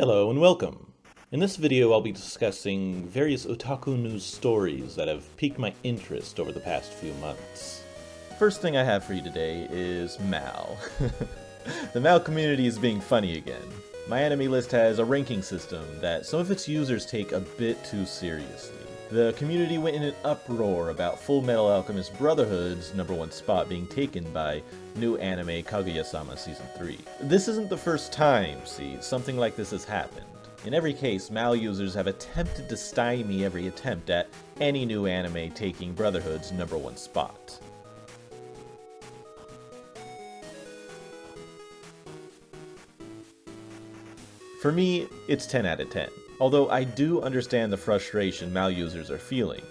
Hello and welcome! In this video I'll be discussing various otaku news stories that have piqued my interest over the past few months. First thing I have for you today is Mal. The Mal community is being funny again. My anime list has a ranking system that some of its users take a bit too seriously. The community went in an uproar about Full Metal Alchemist Brotherhood's #1 spot being taken by new anime Kaguya-sama Season 3. This isn't the first time, something like this has happened. In every case, Mal users have attempted to stymie every attempt at any new anime taking Brotherhood's #1 spot. For me, it's 10 out of 10. Although I do understand the frustration Mal users are feeling.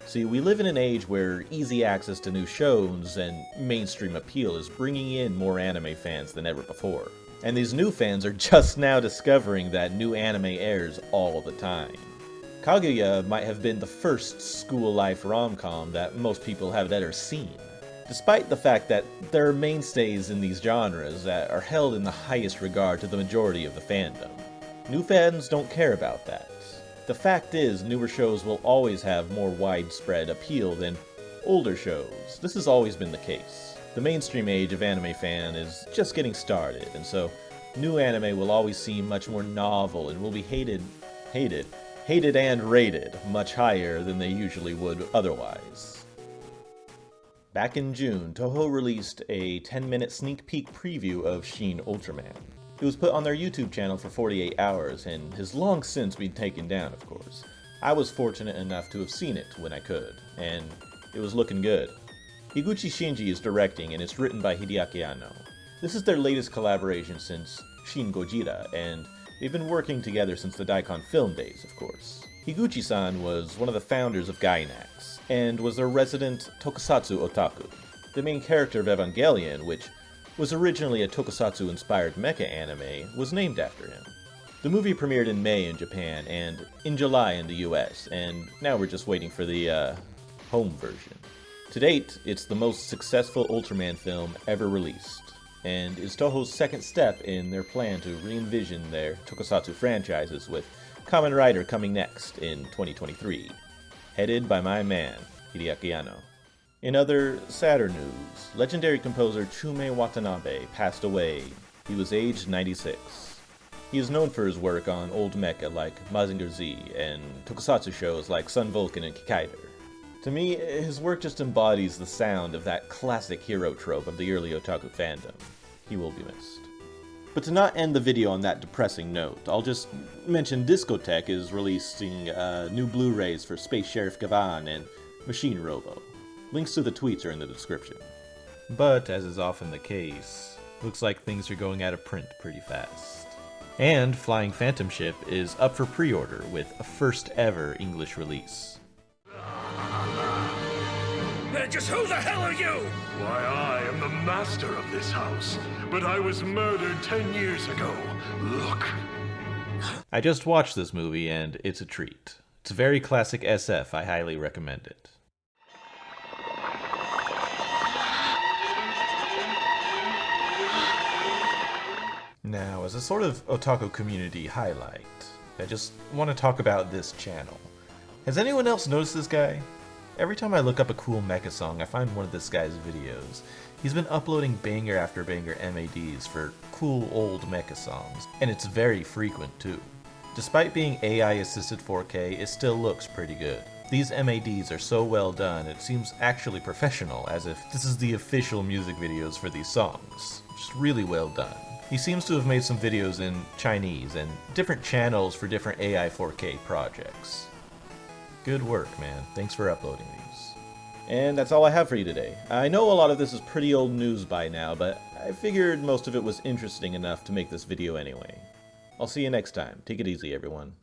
See, we live in an age where easy access to new shows and mainstream appeal is bringing in more anime fans than ever before. And these new fans are just now discovering that new anime airs all the time. Kaguya might have been the first school life rom-com that most people have ever seen. Despite the fact that there are mainstays in these genres that are held in the highest regard to the majority of the fandom. New fans don't care about that. The fact is, newer shows will always have more widespread appeal than older shows. This has always been the case. The mainstream age of anime fan is just getting started, and so new anime will always seem much more novel and will be hated and rated much higher than they usually would otherwise. Back in June, Toho released a 10-minute sneak peek preview of Shin Ultraman. It was put on their YouTube channel for 48 hours, and has long since been taken down, of course. I was fortunate enough to have seen it when I could, and it was looking good. Higuchi Shinji is directing, and it's written by Hideaki Anno. This is their latest collaboration since Shin Gojira, and they've been working together since the Daikon film days, of course. Higuchi-san was one of the founders of Gainax, and was their resident tokusatsu otaku. The main character of Evangelion, which was originally a tokusatsu-inspired mecha anime, was named after him. The movie premiered in May in Japan and in July in the US, and now we're just waiting for the home version. To date, it's the most successful Ultraman film ever released, and is Toho's second step in their plan to re-envision their tokusatsu franchises, with Kamen Rider coming next in 2023, headed by my man, Hideaki Anno. In other sadder news, legendary composer Chume Watanabe passed away. He was aged 96. He is known for his work on old mecha like Mazinger Z and tokusatsu shows like Sun Vulcan and Kikaider. To me, his work just embodies the sound of that classic hero trope of the early otaku fandom. He will be missed. But to not end the video on that depressing note, I'll just mention Discotek is releasing new Blu-rays for Space Sheriff Gavan and Machine Robo. Links to the tweets are in the description. But, as is often the case, looks like things are going out of print pretty fast. And Flying Phantom Ship is up for pre-order with a first ever English release. Just who the hell are you? Why, I am the master of this house, but I was murdered 10 years ago. Look. I just watched this movie and it's a treat. It's a very classic SF, I highly recommend it. Now, as a sort of otaku community highlight, I just want to talk about this channel. Has anyone else noticed this guy? Every time I look up a cool mecha song, I find one of this guy's videos. He's been uploading banger after banger MADs for cool old mecha songs, and it's very frequent too. Despite being AI-assisted 4K, it still looks pretty good. These MADs are so well done, it seems actually professional, as if this is the official music videos for these songs. Just really well done. He seems to have made some videos in Chinese and different channels for different AI 4K projects. Good work, man. Thanks for uploading these. And that's all I have for you today. I know a lot of this is pretty old news by now, but I figured most of it was interesting enough to make this video anyway. I'll see you next time. Take it easy, everyone.